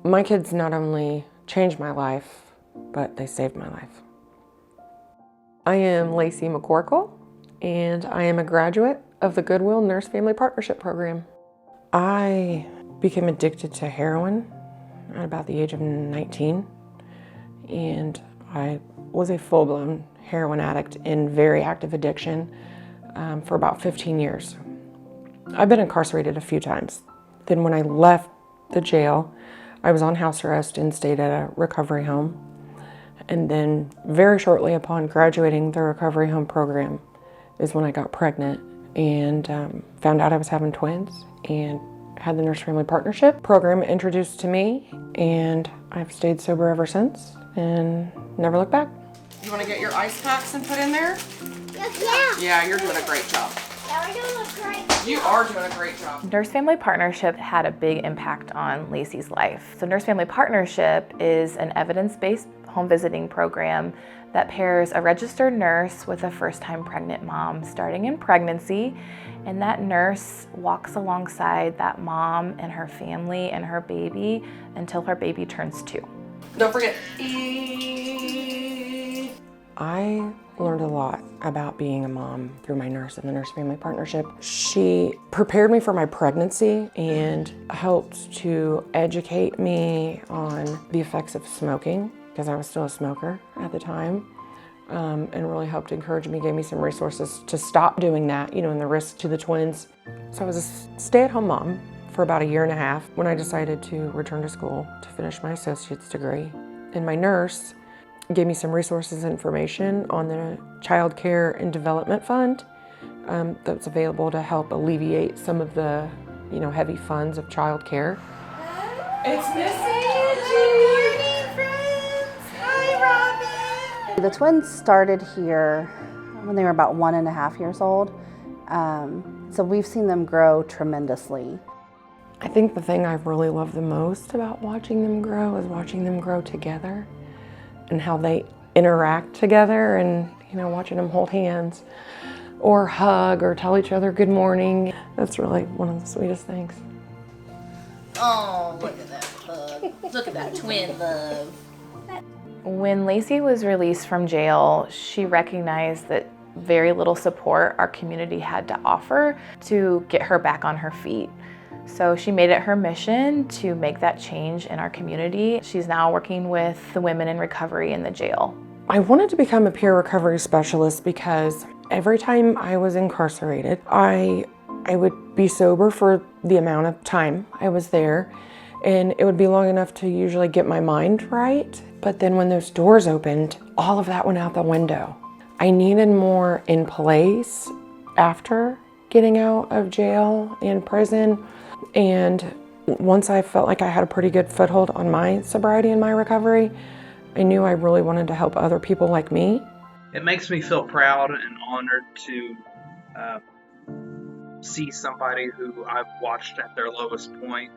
My kids not only changed my life, but they saved my life. I am Lacee McCorkle, and I am a graduate of the Goodwill Nurse Family Partnership Program. I became addicted to heroin at about the age of 19, and I was a full-blown heroin addict in very active addiction for about 15 years. I've been incarcerated a few times. Then when I left the jail, I was on house arrest and stayed at a recovery home. And then very shortly upon graduating the recovery home program is when I got pregnant and found out I was having twins and had the Nurse Family Partnership program introduced to me, and I've stayed sober ever since and never looked back. You want to get your ice packs and put in there? Yeah. Yeah, you're doing a great job. Yeah, we're doing a great job. You are doing a great job. Nurse Family Partnership had a big impact on Lacee's life. So Nurse Family Partnership is an evidence-based home visiting program that pairs a registered nurse with a first-time pregnant mom starting in pregnancy, and that nurse walks alongside that mom and her family and her baby until her baby turns 2. Don't forget, eat. I learned a lot about being a mom through my nurse and the Nurse Family Partnership. She prepared me for my pregnancy and helped to educate me on the effects of smoking, because I was still a smoker at the time, and really helped encourage me, gave me some resources to stop doing that, and the risk to the twins. So I was a stay-at-home mom for about 1.5 years when I decided to return to school to finish my associate's degree. And my nurse gave me some resources and information on the Child Care and Development Fund that's available to help alleviate some of the, heavy funds of child care. It's Missy. Good morning, friends. Hi, Robin. The twins started here when they were about 1.5 years old. So we've seen them grow tremendously. I think the thing I've really loved the most about watching them grow is watching them grow together and how they interact together, and watching them hold hands or hug or tell each other good morning. That's really one of the sweetest things. Oh, look at that hug. Look at that twin love. When Lacee was released from jail, she recognized that very little support our community had to offer to get her back on her feet. So she made it her mission to make that change in our community. She's now working with the women in recovery in the jail. I wanted to become a peer recovery specialist because every time I was incarcerated, I would be sober for the amount of time I was there, and it would be long enough to usually get my mind right. But then when those doors opened, all of that went out the window. I needed more in place after getting out of jail and prison. And once I felt like I had a pretty good foothold on my sobriety and my recovery, I knew I really wanted to help other people like me. It makes me feel proud and honored to see somebody who I've watched at their lowest point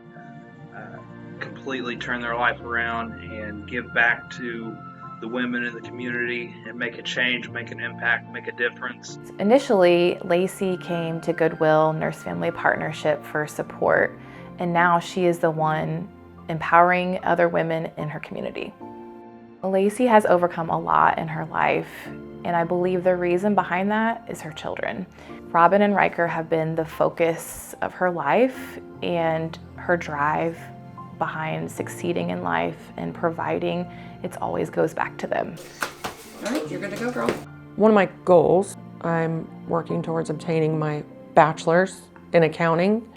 completely turn their life around and give back to the women in the community and make a change, make an impact, make a difference. Initially, Lacee came to Goodwill Nurse Family Partnership for support, and now she is the one empowering other women in her community. Lacee has overcome a lot in her life, and I believe the reason behind that is her children. Robin and Riker have been the focus of her life, and her drive behind succeeding in life and providing, it always goes back to them. All right, you're good to go, girl. One of my goals, I'm working towards obtaining my bachelor's in accounting,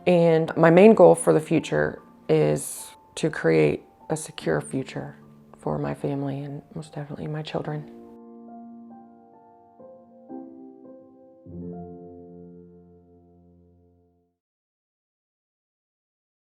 and my main goal for the future is to create a secure future for my family and most definitely my children.